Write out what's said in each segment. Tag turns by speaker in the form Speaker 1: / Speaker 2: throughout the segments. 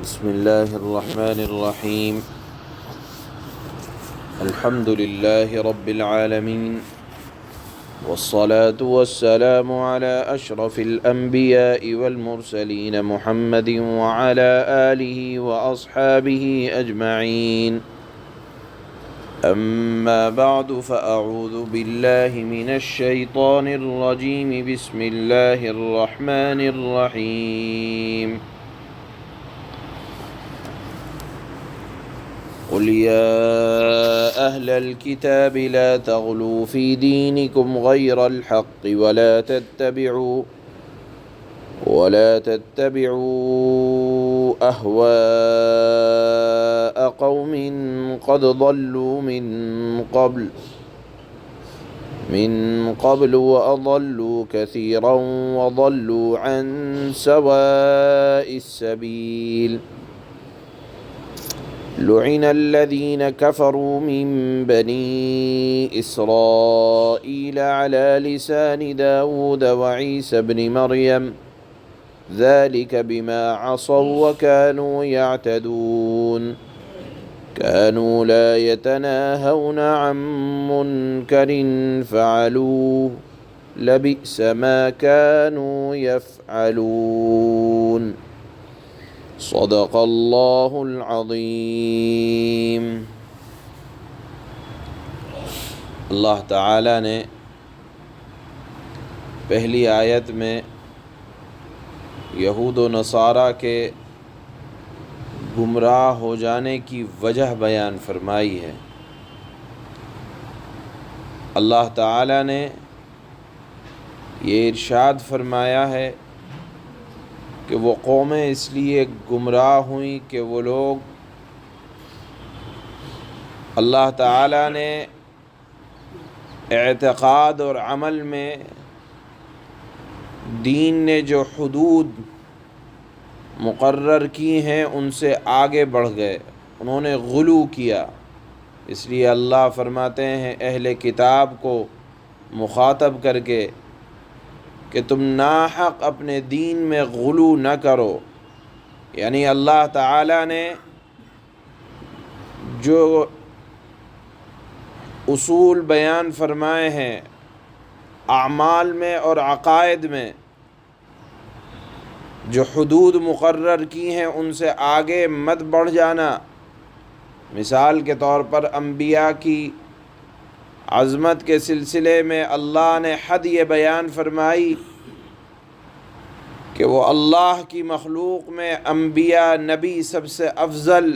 Speaker 1: بسم اللہ الرحمن الرحیم الحمد للہ رب العالمین والصلاة والسلام على أشرف الأنبياء والمرسلين محمد وعلى آله وأصحابه أجمعين أما بعد فأعوذ بالله من الشيطان الرجيم بسم الله الرحمن الرحيم قل يا أهل الكتاب لا تغلوا في دينكم غير الحق ولا تتبعوا أهواء قوم قد ضلوا من قبل وأضلوا كثيرا وضلوا عن سواء السبيل لعن الذين كفروا من بني إسرائيل على لسان داود وعيسى بن مريم ذلك بما عصوا وكانوا يعتدون كانوا لا يتناهون عن منكر فعلوه لبئس ما كانوا يفعلون صدق اللہ العظیم۔ اللہ تعالیٰ نے پہلی آیت میں یہود و نصارہ کے گمراہ ہو جانے کی وجہ بیان فرمائی ہے۔ اللہ تعالیٰ نے یہ ارشاد فرمایا ہے کہ وہ قومیں اس لیے گمراہ ہوئیں کہ وہ لوگ اللہ تعالیٰ نے اعتقاد اور عمل میں دین نے جو حدود مقرر کی ہیں ان سے آگے بڑھ گئے، انہوں نے غلو کیا۔ اس لیے اللہ فرماتے ہیں اہل کتاب کو مخاطب کر کے کہ تم ناحق اپنے دین میں غلو نہ کرو، یعنی اللہ تعالیٰ نے جو اصول بیان فرمائے ہیں اعمال میں اور عقائد میں، جو حدود مقرر کی ہیں ان سے آگے مت بڑھ جانا۔ مثال کے طور پر انبیاء کی عظمت کے سلسلے میں اللہ نے حد یہ بیان فرمائی کہ وہ اللہ کی مخلوق میں انبیاء نبی سب سے افضل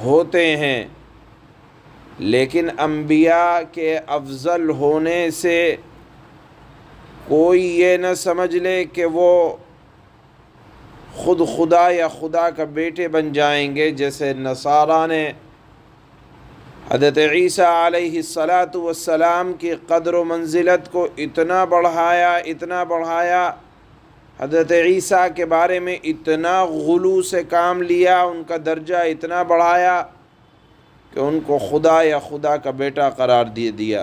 Speaker 1: ہوتے ہیں، لیکن انبیاء کے افضل ہونے سے کوئی یہ نہ سمجھ لے کہ وہ خود خدا یا خدا کا بیٹے بن جائیں گے، جیسے نصارہ نے حضرت عیسیٰ علیہ السلام کی قدر و منزلت کو اتنا بڑھایا، حضرت عیسیٰ کے بارے میں اتنا غلو سے کام لیا، ان کا درجہ اتنا بڑھایا کہ ان کو خدا یا خدا کا بیٹا قرار دیا۔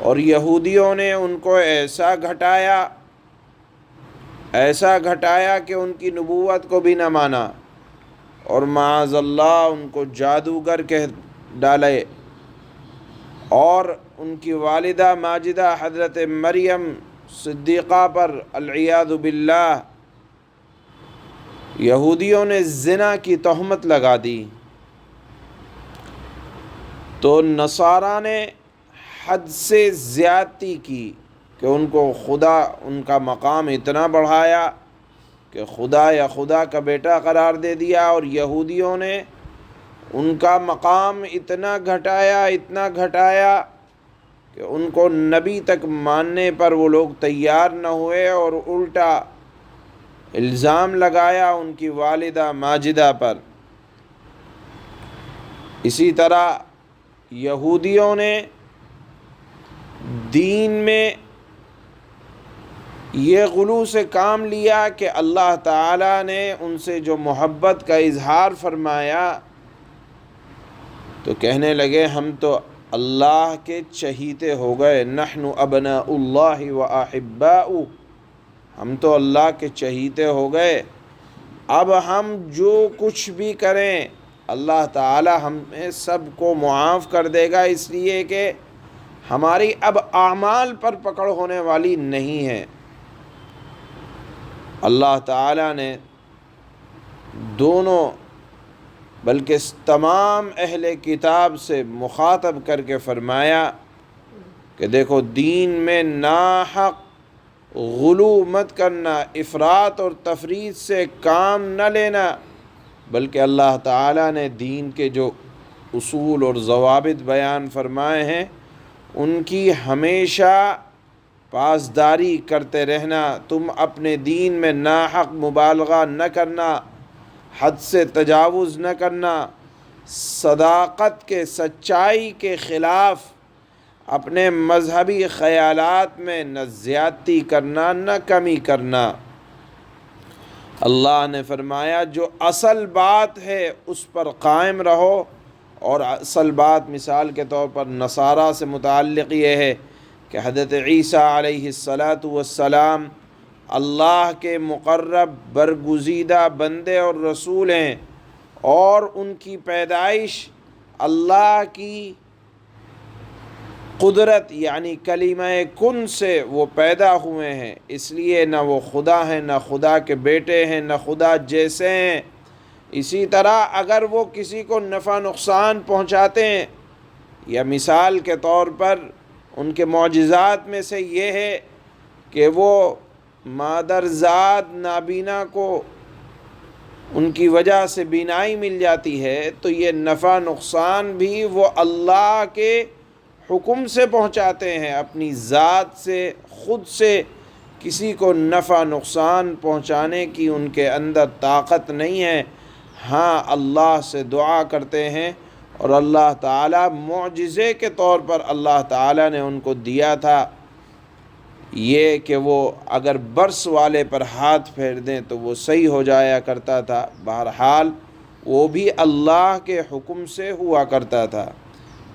Speaker 1: اور یہودیوں نے ان کو ایسا گھٹایا کہ ان کی نبوت کو بھی نہ مانا، اور معاذ اللہ ان کو جادوگر کہہ ڈالے، اور ان کی والدہ ماجدہ حضرت مریم صدیقہ پر العیاذ باللہ یہودیوں نے زنا کی تہمت لگا دی۔ تو نصارہ نے حد سے زیادتی کی کہ ان کو خدا، ان کا مقام اتنا بڑھایا کہ خدا یا خدا کا بیٹا قرار دے دیا، اور یہودیوں نے ان کا مقام اتنا گھٹایا کہ ان کو نبی تک ماننے پر وہ لوگ تیار نہ ہوئے، اور الٹا الزام لگایا ان کی والدہ ماجدہ پر۔ اسی طرح یہودیوں نے دین میں یہ غلو سے کام لیا کہ اللہ تعالیٰ نے ان سے جو محبت کا اظہار فرمایا تو کہنے لگے ہم تو اللہ کے چہیتے ہو گئے، نحن ابناء اللہ و احباؤ، ہم تو اللہ کے چہیتے ہو گئے، اب ہم جو کچھ بھی کریں اللہ تعالی ہمیں سب کو معاف کر دے گا، اس لیے کہ ہماری اب اعمال پر پکڑ ہونے والی نہیں ہے۔ اللہ تعالی نے دونوں بلکہ تمام اہل کتاب سے مخاطب کر کے فرمایا کہ دیکھو دین میں ناحق غلو مت کرنا، افراط اور تفریط سے کام نہ لینا، بلکہ اللہ تعالیٰ نے دین کے جو اصول اور ضوابط بیان فرمائے ہیں ان کی ہمیشہ پاسداری کرتے رہنا۔ تم اپنے دین میں ناحق مبالغہ نہ کرنا، حد سے تجاوز نہ کرنا، صداقت کے سچائی کے خلاف اپنے مذہبی خیالات میں نہ زیادتی کرنا نہ کمی کرنا۔ اللہ نے فرمایا جو اصل بات ہے اس پر قائم رہو، اور اصل بات مثال کے طور پر نصارہ سے متعلق یہ ہے کہ حضرت عیسیٰ علیہ السلام اللہ کے مقرب برگزیدہ بندے اور رسول ہیں، اور ان کی پیدائش اللہ کی قدرت یعنی کلمہ کن سے وہ پیدا ہوئے ہیں، اس لیے نہ وہ خدا ہیں، نہ خدا کے بیٹے ہیں، نہ خدا جیسے ہیں۔ اسی طرح اگر وہ کسی کو نفع نقصان پہنچاتے ہیں، یا مثال کے طور پر ان کے معجزات میں سے یہ ہے کہ وہ مادرزاد نابینا کو ان کی وجہ سے بینائی مل جاتی ہے، تو یہ نفع نقصان بھی وہ اللہ کے حکم سے پہنچاتے ہیں، اپنی ذات سے خود سے کسی کو نفع نقصان پہنچانے کی ان کے اندر طاقت نہیں ہے۔ ہاں اللہ سے دعا کرتے ہیں، اور اللہ تعالیٰ معجزے کے طور پر اللہ تعالیٰ نے ان کو دیا تھا یہ کہ وہ اگر برس والے پر ہاتھ پھیر دیں تو وہ صحیح ہو جایا کرتا تھا۔ بہرحال وہ بھی اللہ کے حکم سے ہوا کرتا تھا،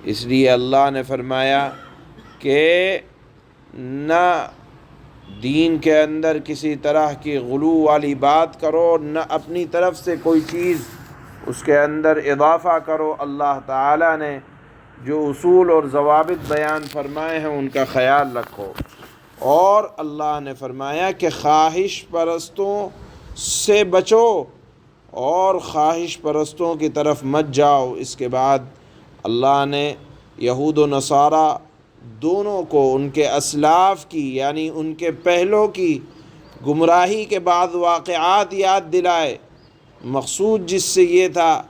Speaker 1: اس لیے اللہ نے فرمایا کہ نہ دین کے اندر کسی طرح کی غلو والی بات کرو، نہ اپنی طرف سے کوئی چیز اس کے اندر اضافہ کرو۔ اللہ تعالیٰ نے جو اصول اور ضوابط بیان فرمائے ہیں ان کا خیال رکھو۔ اور اللہ نے فرمایا کہ خواہش پرستوں سے بچو اور خواہش پرستوں کی طرف مت جاؤ۔ اس کے بعد اللہ نے یہود و نصارہ دونوں کو ان کے اسلاف کی یعنی ان کے پہلوں کی گمراہی کے بعد واقعات یاد دلائے، مقصود جس سے یہ تھا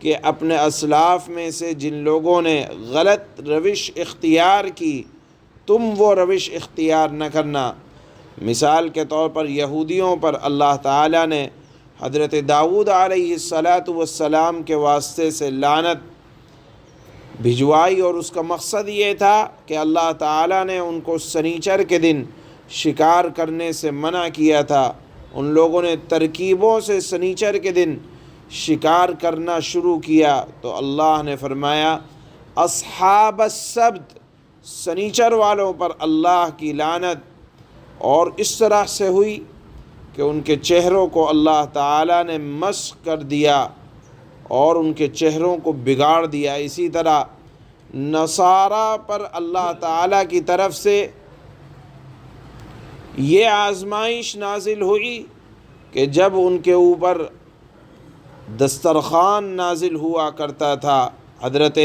Speaker 1: کہ اپنے اسلاف میں سے جن لوگوں نے غلط روش اختیار کی تم وہ روش اختیار نہ کرنا۔ مثال کے طور پر یہودیوں پر اللہ تعالیٰ نے حضرت داؤد علیہ السلام کے واسطے سے لعنت بھجوائی، اور اس کا مقصد یہ تھا کہ اللہ تعالیٰ نے ان کو سنیچر کے دن شکار کرنے سے منع کیا تھا۔ ان لوگوں نے ترکیبوں سے سنیچر کے دن شکار کرنا شروع کیا، تو اللہ نے فرمایا اصحاب السبت، سنیچر والوں پر اللہ کی لعنت، اور اس طرح سے ہوئی کہ ان کے چہروں کو اللہ تعالیٰ نے مسخ کر دیا اور ان کے چہروں کو بگاڑ دیا۔ اسی طرح نصارہ پر اللہ تعالیٰ کی طرف سے یہ آزمائش نازل ہوئی کہ جب ان کے اوپر دسترخوان نازل ہوا کرتا تھا، حضرت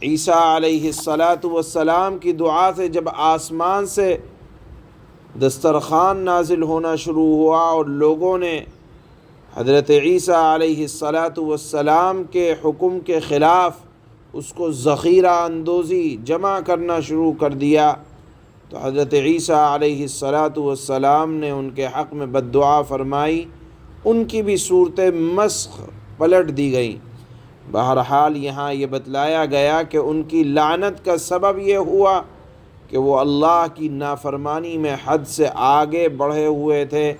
Speaker 1: عیسیٰ علیہ السلام کی دعا سے جب آسمان سے دسترخوان نازل ہونا شروع ہوا اور لوگوں نے حضرت عیسیٰ علیہ السلام کے حکم کے خلاف اس کو ذخیرہ اندوزی جمع کرنا شروع کر دیا، تو حضرت عیسیٰ علیہ السلام نے ان کے حق میں بد دعا فرمائی، ان کی بھی صورتیں مسخ پلٹ دی گئیں۔ بہرحال یہاں یہ بتلایا گیا کہ ان کی لعنت کا سبب یہ ہوا کہ وہ اللہ کی نافرمانی میں حد سے آگے بڑھے ہوئے تھے،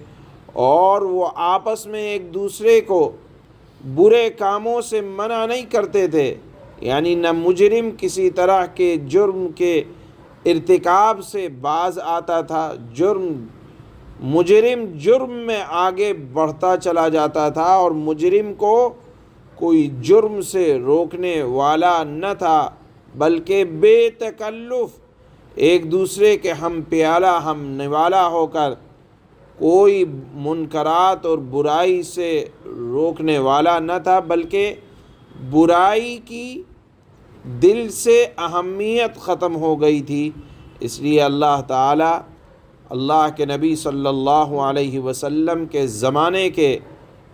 Speaker 1: اور وہ آپس میں ایک دوسرے کو برے کاموں سے منع نہیں کرتے تھے، یعنی نہ مجرم کسی طرح کے جرم کے ارتکاب سے باز آتا تھا، جرم مجرم جرم میں آگے بڑھتا چلا جاتا تھا اور مجرم کو کوئی جرم سے روکنے والا نہ تھا، بلکہ بے تکلف ایک دوسرے کے ہم پیالہ ہم نوالا ہو کر کوئی منکرات اور برائی سے روکنے والا نہ تھا، بلکہ برائی کی دل سے اہمیت ختم ہو گئی تھی۔ اس لیے اللہ تعالی اللہ کے نبی صلی اللہ علیہ وسلم کے زمانے کے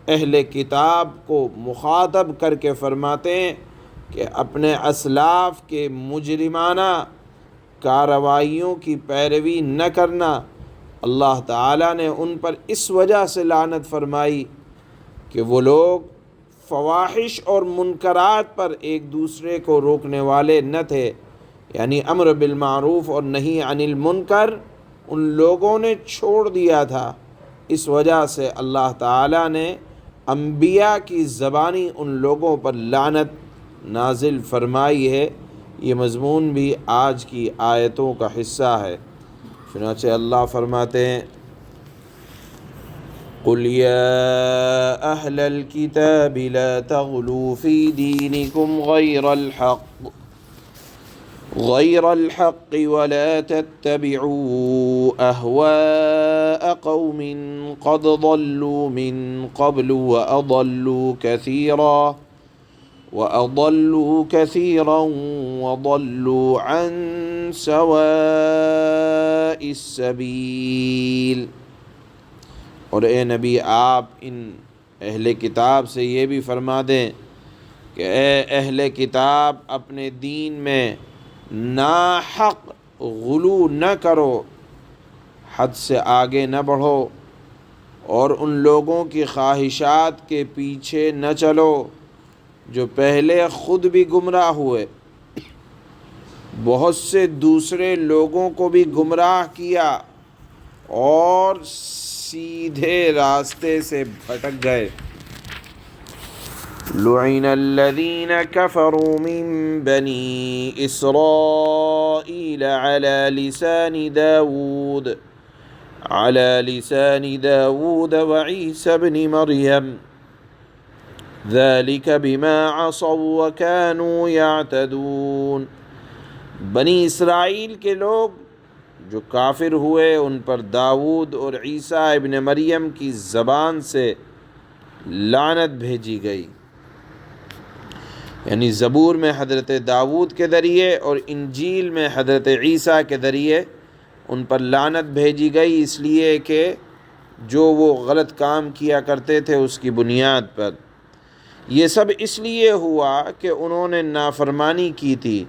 Speaker 1: اہل کتاب کو مخاطب کر کے فرماتے ہیں کہ اپنے اسلاف کے مجرمانہ کارروائیوں کی پیروی نہ کرنا۔ اللہ تعالیٰ نے ان پر اس وجہ سے لعنت فرمائی کہ وہ لوگ فواحش اور منکرات پر ایک دوسرے کو روکنے والے نہ تھے، یعنی امر بالمعروف اور نہی عن المنکر ان لوگوں نے چھوڑ دیا تھا۔ اس وجہ سے اللہ تعالیٰ نے انبیاء کی زبانی ان لوگوں پر لعنت نازل فرمائی ہے۔ یہ مضمون بھی آج کی آیتوں کا حصہ ہے۔ چنانچہ اللہ فرماتے ہیں قُلْ يَا أَهْلَ الْكِتَابِ لَا تَغْلُوا فِي دِينِكُمْ غَيْرَ الْحَقِّ وَلَا تَتَّبِعُوا أَهْوَاءَ قَوْمٍ قَدْ ضَلُّوا مِنْ قَبْلُ وَأَضَلُّوا كَثِيرًا وَضَلُّوا عَنْ سَوَاءِ السَّبِيلِ۔ اور اے نبی آپ ان اہل کتاب سے یہ بھی فرما دیں کہ اے اہل کتاب اپنے دین میں ناحق غلو نہ کرو، حد سے آگے نہ بڑھو اور ان لوگوں کی خواہشات کے پیچھے نہ چلو جو پہلے خود بھی گمراہ ہوئے، بہت سے دوسرے لوگوں کو بھی گمراہ کیا اور سیدھے راستے سے بھٹک گئے۔ لعن الذین کفروا من بنی اسرائیل على لسان داود وعیسی بن مریم ذلك بما عصوا وكانوا يعتدون۔ بنی اسرائیل کے لوگ جو کافر ہوئے ان پر داؤد اور عیسیٰ ابن مریم کی زبان سے لعنت بھیجی گئی، یعنی زبور میں حضرت داؤد کے ذریعے اور انجیل میں حضرت عیسیٰ کے ذریعے ان پر لعنت بھیجی گئی، اس لیے کہ جو وہ غلط کام کیا کرتے تھے اس کی بنیاد پر۔ یہ سب اس لیے ہوا کہ انہوں نے نافرمانی کی تھی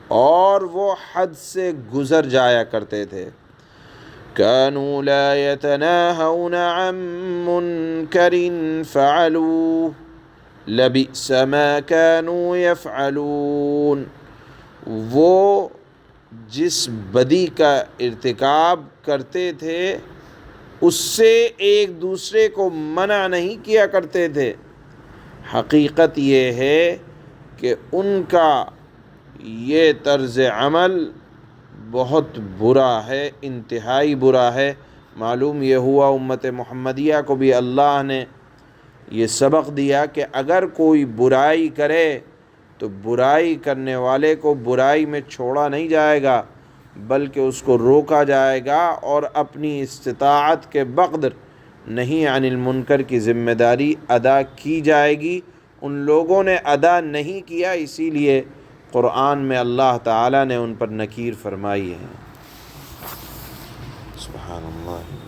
Speaker 1: اور وہ حد سے گزر جایا کرتے تھے۔ كانوا لا يتناهون عن منكر فعلوه لبئس ما كانوا يفعلون۔ وہ جس بدی کا ارتکاب کرتے تھے اس سے ایک دوسرے کو منع نہیں کیا کرتے تھے۔ حقیقت یہ ہے کہ ان کا یہ طرز عمل بہت برا ہے، انتہائی برا ہے۔ معلوم یہ ہوا امت محمدیہ کو بھی اللہ نے یہ سبق دیا کہ اگر کوئی برائی کرے تو برائی کرنے والے کو برائی میں چھوڑا نہیں جائے گا، بلکہ اس کو روکا جائے گا اور اپنی استطاعت کے بقدر نہیں عن المنکر کی ذمہ داری ادا کی جائے گی۔ ان لوگوں نے ادا نہیں کیا، اسی لیے قرآن میں اللہ تعالیٰ نے ان پر نکیر فرمائی ہے۔ سبحان اللہ۔